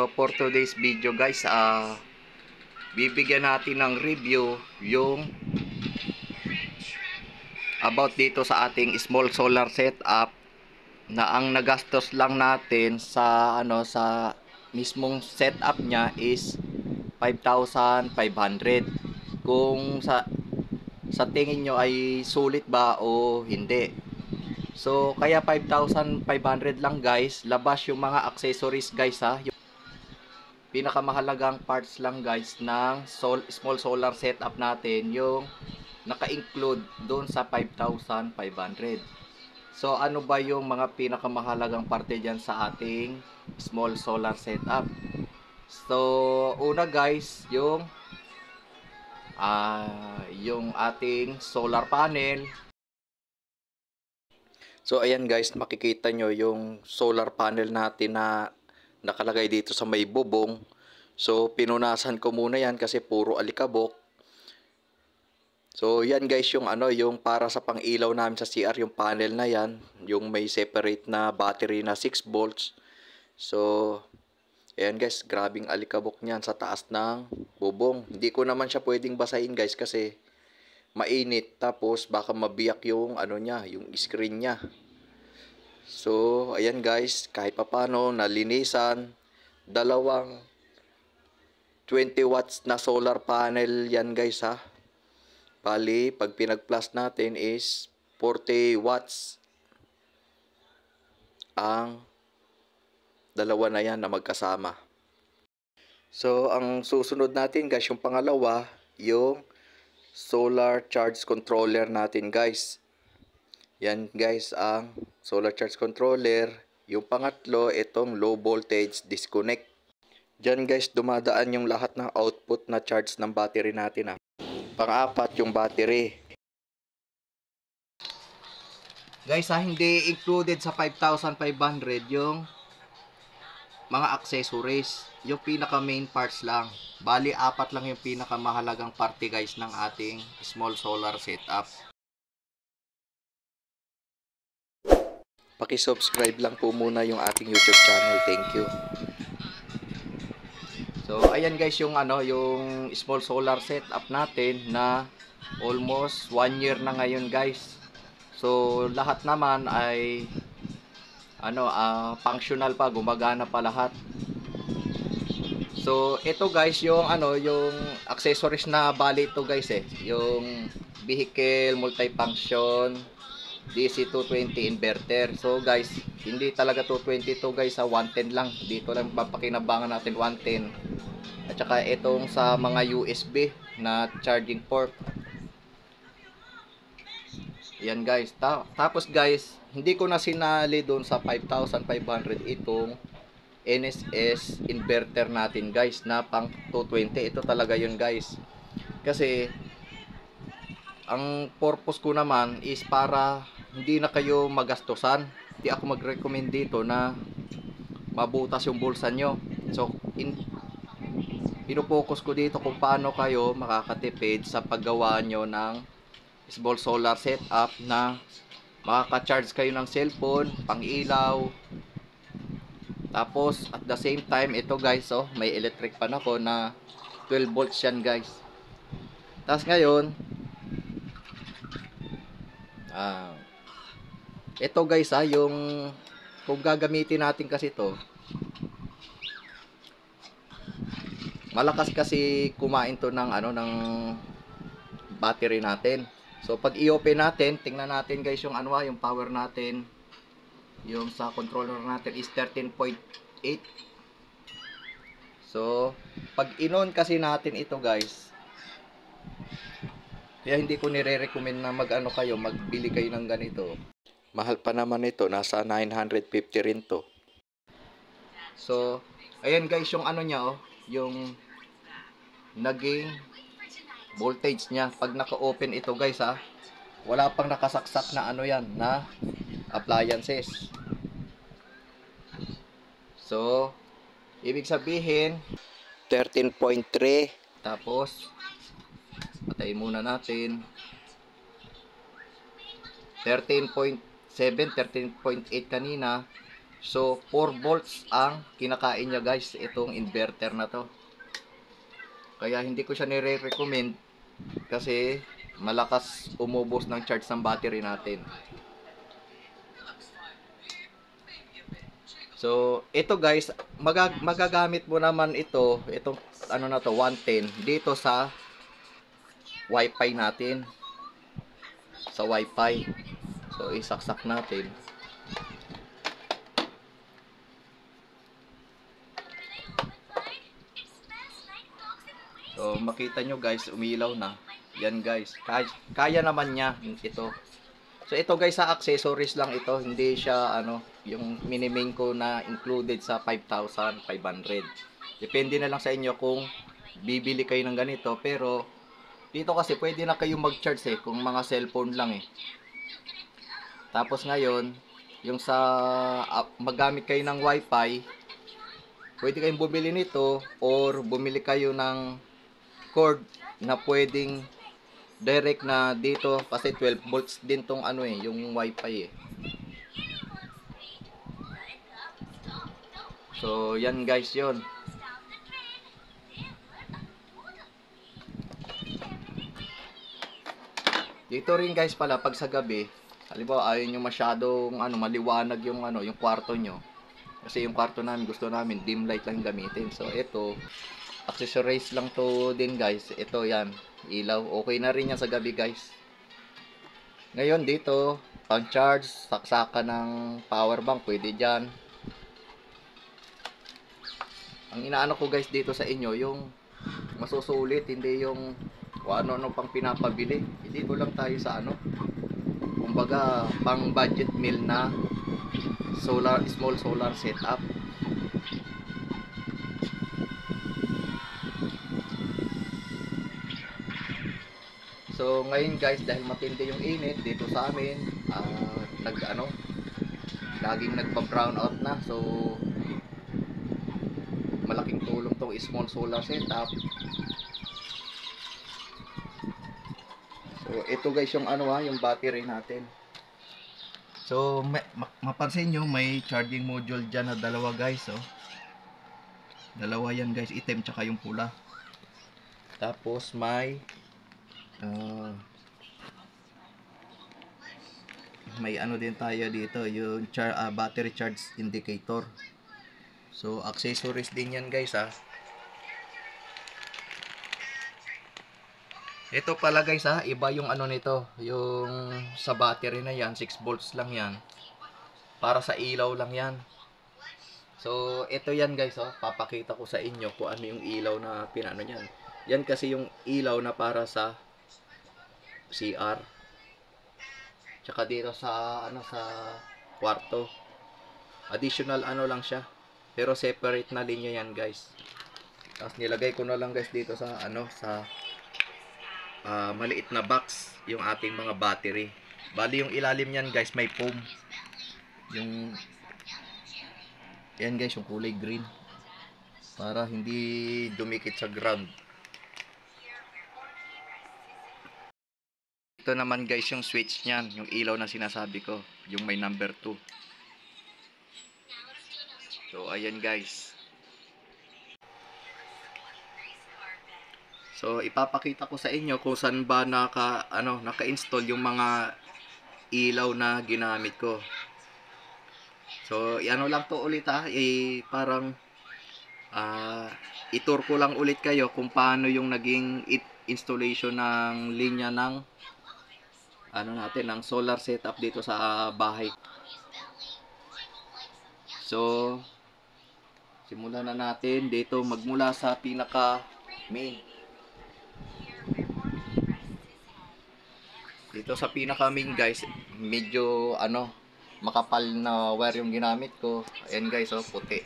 So for today's video guys, bibigyan natin ng review yung about dito sa ating small solar setup na ang nagastos lang natin sa sa mismong setup niya is 5,500. Kung sa tingin nyo ay sulit ba o hindi. So kaya 5,500 lang guys, labas yung mga accessories guys ha. Pinakamahalagang parts lang guys ng small solar setup natin yung naka-include doon sa 5,500. So ano ba yung mga pinakamahalagang parte dyan sa ating small solar setup? So una guys, yung ating solar panel. So ayan guys, makikita nyo yung solar panel natin na nakalagay dito sa may bubong. So pinunasan ko muna yan kasi puro alikabok. So yan guys yung yung para sa pang-ilaw namin sa CR, yung panel na yan, yung may separate na battery na 6 volts. So ayan guys, grabing alikabok niyan sa taas ng bubong. Hindi ko naman siya pwedeng basahin guys kasi mainit, tapos baka mabiyak yung niya, yung screen niya. So ayan guys, kahit papano nalinisan. Dalawang 20 watts na solar panel yan guys ha. Bali, pag pinag-plus natin is 40 watts ang dalawa na yan na magkasama. So ang susunod natin guys, yung pangalawa, yung solar charge controller natin guys. Yan guys ang solar charge controller. Yung pangatlo, itong low voltage disconnect. Diyan guys dumadaan yung lahat ng output na charge ng battery natin ha. Pang-apat yung battery. Guys hindi included sa 5,500 yung mga accessories. Yung pinaka main parts lang. Bali apat lang yung pinakamahalagang parte guys ng ating small solar setup. Paki-subscribe lang po muna yung ating YouTube channel. Thank you. So ayan guys yung yung small solar setup natin na almost 1 year na ngayon guys. So lahat naman ay functional pa, gumagana pa lahat. So ito guys yung yung accessories na bali ito guys yung vehicle multifunction DC 220 inverter. So guys, hindi talaga 220 to guys, 110 lang. Dito lang papakinabangan natin 110. At saka itong sa mga USB na charging port. Yan guys. Tapos guys, hindi ko na sinali doon sa 5,500 itong NSS inverter natin guys na pang 220. Ito talaga yun guys. Kasi ang purpose ko naman is para hindi na kayo magastusan. Hindi ako mag-recommend dito na mabutas yung bulsa nyo. So pinopokus ko dito kung paano kayo makakatipid sa paggawa nyo ng small solar setup na makaka-charge kayo ng cellphone, pang-ilaw. Tapos at the same time ito guys, may electric pan ako na 12 volts yan guys. Tapos ngayon ito guys yung kung gagamitin natin kasi ito, malakas kasi kumain to ng ng battery natin. So pag i-open natin, tingnan natin guys yung yung power natin. Yung sa controller natin is 13.8. So pag in-on kasi natin ito guys, kaya hindi ko nire-recommend na magbili kayo ng ganito. Mahal pa naman ito, nasa 950 rin to. So ayan guys yung niya yung naging voltage niya pag naka-open ito guys wala pang nakasaksak na yan na appliances. So ibig sabihin 13.3, tapos patayin muna natin 13.7, 13.8 kanina. So 4 volts ang kinakain niya guys, itong inverter na to. Kaya hindi ko siya nire-recommend kasi malakas umubos ng charge ng battery natin. So, ito guys, magagamit mo naman itong ano na to, 110 dito sa Wi-Fi natin. Sa Wi-Fi. So, isaksak natin. So, makita nyo guys, umilaw na. Yan guys. Kaya naman niya ito. So, ito guys, sa accessories lang ito. Hindi siya, yung mini-main ko na included sa 5,500. Depende na lang sa inyo kung bibili kayo ng ganito. Pero, dito kasi pwede na kayo mag-charge kung mga cellphone lang Tapos ngayon, yung sa maggamit kayo ng Wi-Fi, pwede kayong bumili nito or bumili kayo ng cord na pwedeng direct na dito kasi 12 volts din tong yung Wi-Fi So, yan guys yon. Dito rin guys pala pag sa gabi, halimbawa ayaw nyo masyadong maliwanag yung kwarto nyo. Kasi yung kwarto namin gusto namin dim light lang gamitin. So, ito accessories lang to din guys. Ito yan, ilaw. Okay na rin yan sa gabi guys. Ngayon dito, pang charge, saksakan ng power bank, pwede dyan. Ang inaano ko guys dito sa inyo, yung masusulit, hindi yung kung ano-ano pang pinapabili. Dito lang tayo sa kumbaga pang budget meal na small solar setup. So ngayon guys, dahil matindi yung init dito sa amin, laging nagpa-brown out na. So malaking tulong tong small solar setup. So ito guys yung yung battery natin. So mapansin nyo may charging module dyan na dalawa guys Dalawa yan guys, itim tsaka yung pula. Tapos may din tayo dito yung battery charge indicator. So accessories din yan guys Ito pala guys iba yung nito, yung sa battery na yan, 6 volts lang yan. Para sa ilaw lang yan. So ito yan guys papakita ko sa inyo kung ano yung ilaw na pinano niyan. Yan kasi yung ilaw na para sa CR. Tsaka dito sa sa kwarto. Additional lang siya. Pero separate na linya yan guys. Tapos nilagay ko na lang guys dito sa sa maliit na box yung ating mga battery. Bali yung ilalim niyan guys may foam. Yan guys yung kulay green. Para hindi dumikit sa ground. Ito naman guys yung switch niyan, yung ilaw na sinasabi ko, yung may number 2. So ayan guys. So ipapakita ko sa inyo kung saan ba naka-install yung mga ilaw na ginamit ko. So lang to ulit parang i-tour ko lang ulit kayo kung paano yung naging installation ng linya ng ng solar setup dito sa bahay. So simulan na natin dito magmula sa pinaka main. Dito sa pinaka main guys, medyo makapal na wire yung ginamit ko. Ayan guys puti.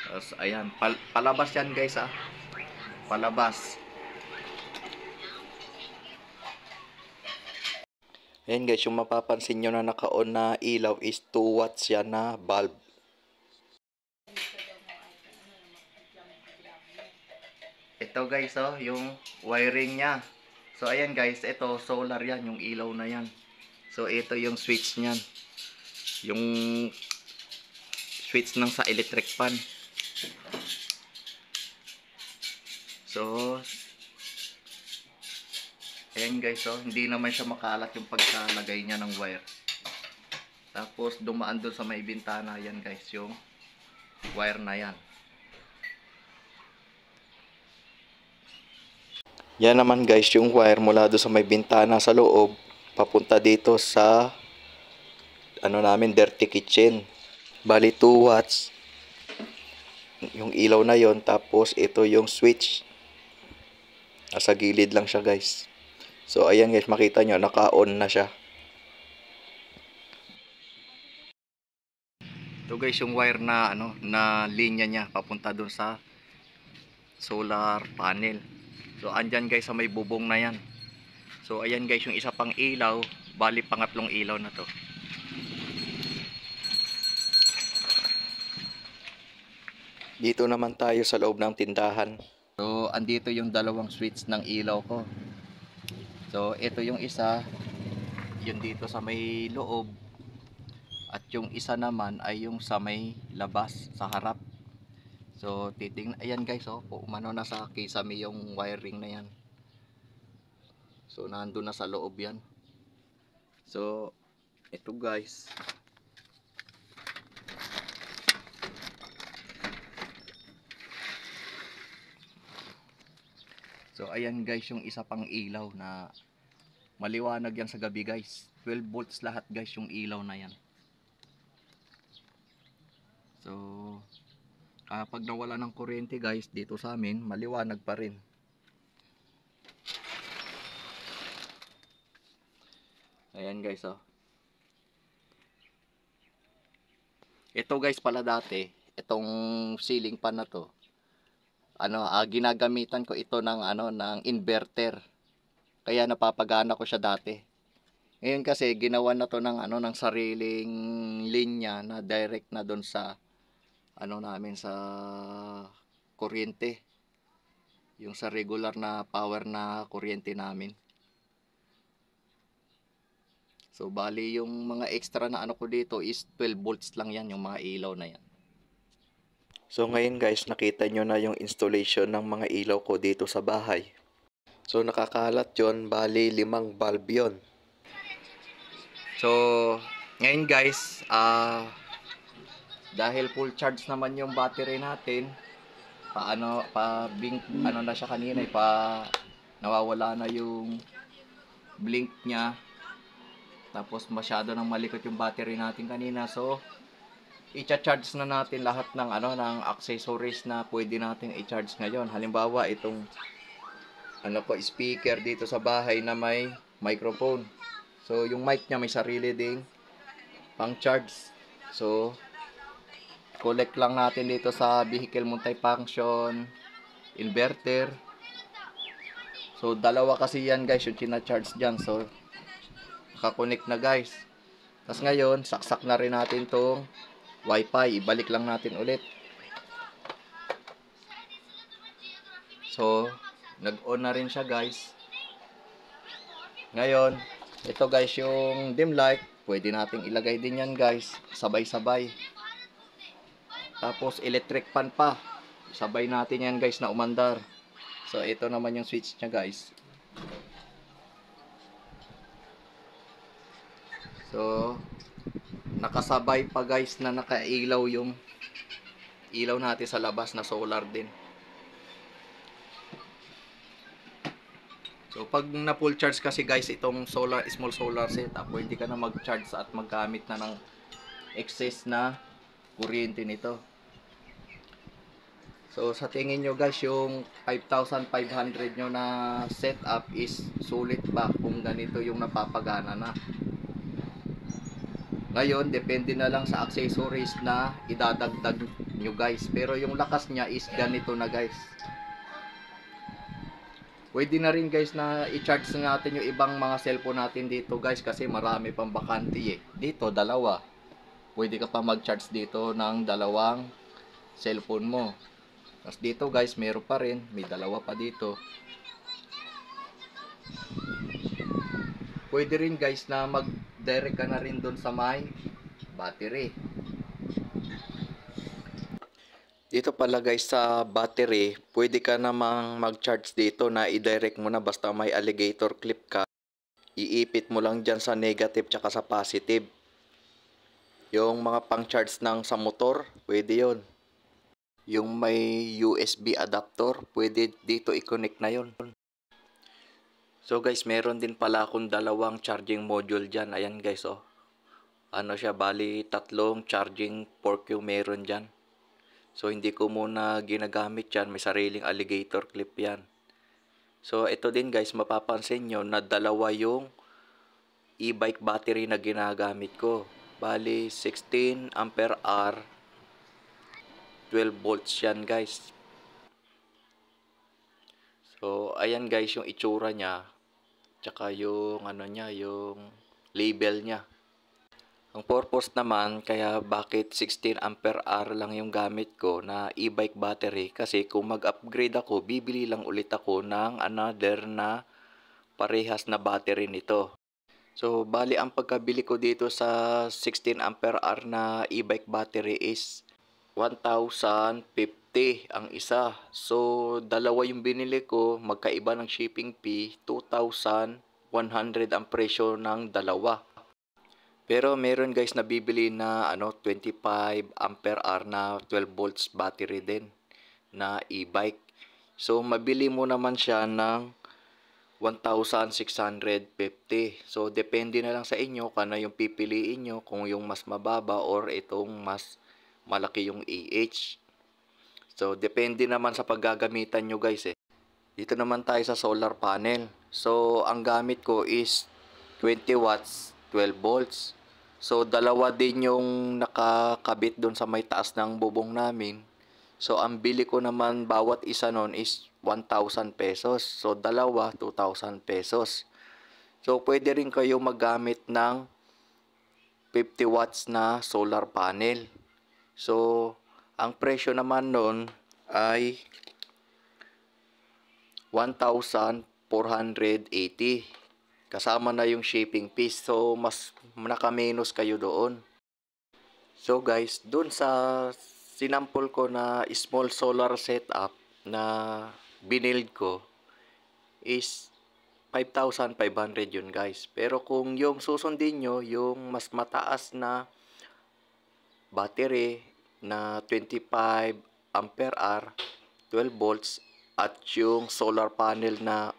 Tapos ayan, palabas yan guys palabas. Ayan guys, yung mapapansin nyo na naka-on na ilaw is 2 watts yan na bulb. Ito guys yung wiring nya. So ayan guys, ito solar yan, yung ilaw na yan. So ito yung switch nyan. yung switch ng sa electric fan. So ayan guys, so hindi naman siya makalat yung pagkalagay niya ng wire. Tapos dumaan doon sa may bintana, yan guys, yung wire na yan. Yan naman guys, yung wire mula doon sa may bintana sa loob papunta dito sa ano namin, dirty kitchen. Bali 2 watts yung ilaw na yon, tapos ito yung switch. Nasa gilid lang siya guys. So ayan guys, makita nyo naka-on na siya. Ito guys yung wire na ano, na linya niya papunta doon sa solar panel. So andyan guys sa may bubong na yan. So ayan guys yung isa pang ilaw, bali pangatlong ilaw na to. Dito naman tayo sa loob ng tindahan. So andito yung dalawang switch ng ilaw ko. So ito yung isa, yun dito sa may loob. At yung isa naman ay yung sa may labas, sa harap. So titingnan, ayan guys, oh, umano na sa kisame yung wiring na yan. So nandun na sa loob yan. So ito guys. So ayan guys yung isa pang ilaw na maliwanag yan sa gabi guys. 12 volts lahat guys yung ilaw na yan. So kapag nawala ng kuryente guys dito sa amin, maliwanag pa rin. Ayan guys, oh. Ito guys pala dati, itong ceiling fan na to, ano, ginagamitan ko ito ng ano, ng inverter. Kaya napapagana ko siya dati. Ngayon kasi ginawa na to ng ano, ng sariling linya na direct na doon sa ano namin, sa kuryente. Yung sa regular na power na kuryente namin. So bali yung mga extra na ano ko dito is 12 volts lang yan, yung mga ilaw na yan. So ngayon guys, nakita nyo na yung installation ng mga ilaw ko dito sa bahay. So nakakalat yon, bali 5 bulb yon. So ngayon guys, dahil full charge naman yung battery natin, ano na siya kanina, nawawala na yung blink niya. Tapos masyado nang malikot yung battery natin kanina. So i-charge na natin lahat ng ano, ng accessories na pwede natin i-charge ngayon. Halimbawa itong ano ko, speaker dito sa bahay na may microphone. So yung mic niya may sarili ding pang charge. So collect lang natin dito sa vehicle multifunction inverter. So dalawa kasi yan guys yung kina-charge dyan. So naka-connect na guys. Tapos ngayon saksak na rin natin tong wifi. Ibalik lang natin ulit. So nag-on na rin siya guys. Ngayon ito guys yung dim light, pwede nating ilagay din yan guys, sabay-sabay. Tapos electric fan pa, sabay natin yan guys na umandar. So ito naman yung switch nya guys. So nakasabay pa guys na nakailaw yung ilaw natin sa labas na solar din. So pag na full charge kasi guys itong small solar setup, pwede ka na mag-charge at maggamit na ng excess na kuryente nito. So sa tingin nyo guys, yung 5,500 nyo na setup is sulit ba kung ganito yung napapagana na? Ngayon, depende na lang sa accessories na idadagdag nyo guys. Pero yung lakas niya is ganito na guys. Pwede na rin guys na i-charge natin yung ibang mga cellphone natin dito guys, kasi marami pang bakante eh. Dito, dalawa. Pwede ka pa mag-charge dito ng dalawang cellphone mo. Tapos dito guys, meron pa rin. May dalawa pa dito. Pwede rin guys na mag-direct ka na rin doon sa may battery. Dito pala guys sa battery, pwede ka namang mag-charge dito na i-direct mo na basta may alligator clip ka. Iipit mo lang dyan sa negative tsaka sa positive. Yung mga pang-charge ng sa motor, pwede yon. Yung may USB adapter, pwede dito i-connect na yon. So guys, meron din pala akong dalawang charging module dyan. Ayan guys oh. Ano siya, bali tatlong charging port yung meron dyan. So, hindi ko muna ginagamit yan. May sariling alligator clip yan. So, ito din guys, mapapansin nyo na dalawa yung e-bike battery na ginagamit ko. Bali, 16 ampere hour, 12 volts yan guys. So, ayan guys yung itsura niya. Tsaka yung ano niya, yung label niya. Ang purpose naman, kaya bakit 16 ampere hour lang yung gamit ko na e-bike battery, kasi kung mag-upgrade ako, bibili lang ulit ako ng another na parehas na battery nito. So, bali ang pagkabili ko dito sa 16 ampere hour na e-bike battery is 1,050 ang isa. So, dalawa yung binili ko, magkaiba ng shipping fee, 2,100 ang presyo ng dalawa. Pero meron guys na bibili na 25 ampere hour na 12 volts battery din na e-bike. So mabili mo naman siya ng 1,650. So depende na lang sa inyo kung ano yung pipiliin nyo, kung yung mas mababa or itong mas malaki yung AH. So depende naman sa paggagamitan nyo guys eh. Dito naman tayo sa solar panel. So ang gamit ko is 20 watts, 12 volts. So, dalawa din yung nakakabit doon sa may taas ng bubong namin. So, ang bili ko naman bawat isa nun is 1,000 pesos. So, dalawa, 2,000 pesos. So, pwede rin kayo maggamit ng 50 watts na solar panel. So, ang presyo naman nun ay 1,480. Kasama na yung shipping fees. So, mas nakamenos kayo doon. So, guys, doon sa sinampol ko na small solar setup na binild ko is 5,500 yun, guys. Pero kung yung susundin nyo, yung mas mataas na battery na 25 ampere hour, 12 volts, at yung solar panel na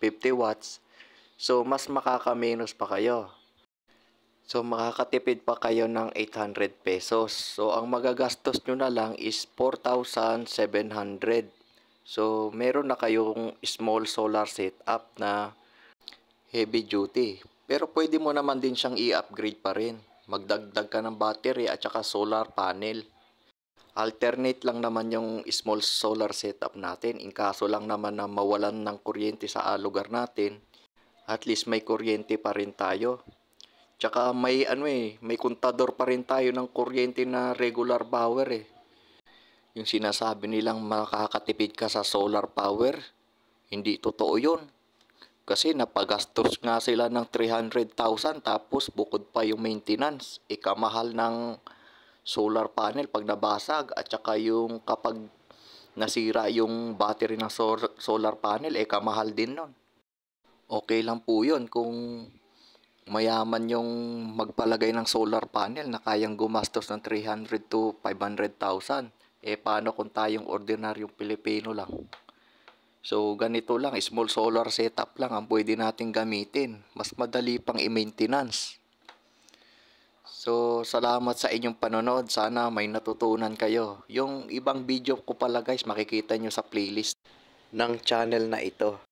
50 watts, so, mas makakamenos pa kayo. So, makakatipid pa kayo ng 800 pesos. So, ang magagastos nyo na lang is 4,700. So, meron na kayong small solar setup na heavy duty. Pero pwede mo naman din siyang i-upgrade pa rin. Magdagdag ka ng battery at saka solar panel. Alternate lang naman yung small solar setup natin. In kaso lang naman na mawalan ng kuryente sa lugar natin, at least may kuryente pa rin tayo. Tsaka may may kontador pa rin tayo ng kuryente na regular power eh. Yung sinasabi nilang makakatipid ka sa solar power, hindi totoo yun. Kasi napagastos nga sila ng 300,000 tapos bukod pa yung maintenance. Ikamahal ng solar panel pag nabasag, at saka yung kapag nasira yung battery ng solar panel, kamahal din nun. Okay lang po yun kung mayaman yung magpalagay ng solar panel na kayang gumastos ng 300 to 500,000. Paano kung tayong ordinaryong Pilipino lang? So, ganito lang, small solar setup lang ang pwede natin gamitin. Mas madali pang i-maintenance. So, salamat sa inyong panonood. Sana may natutunan kayo. Yung ibang video ko pala guys, makikita nyo sa playlist ng channel na ito.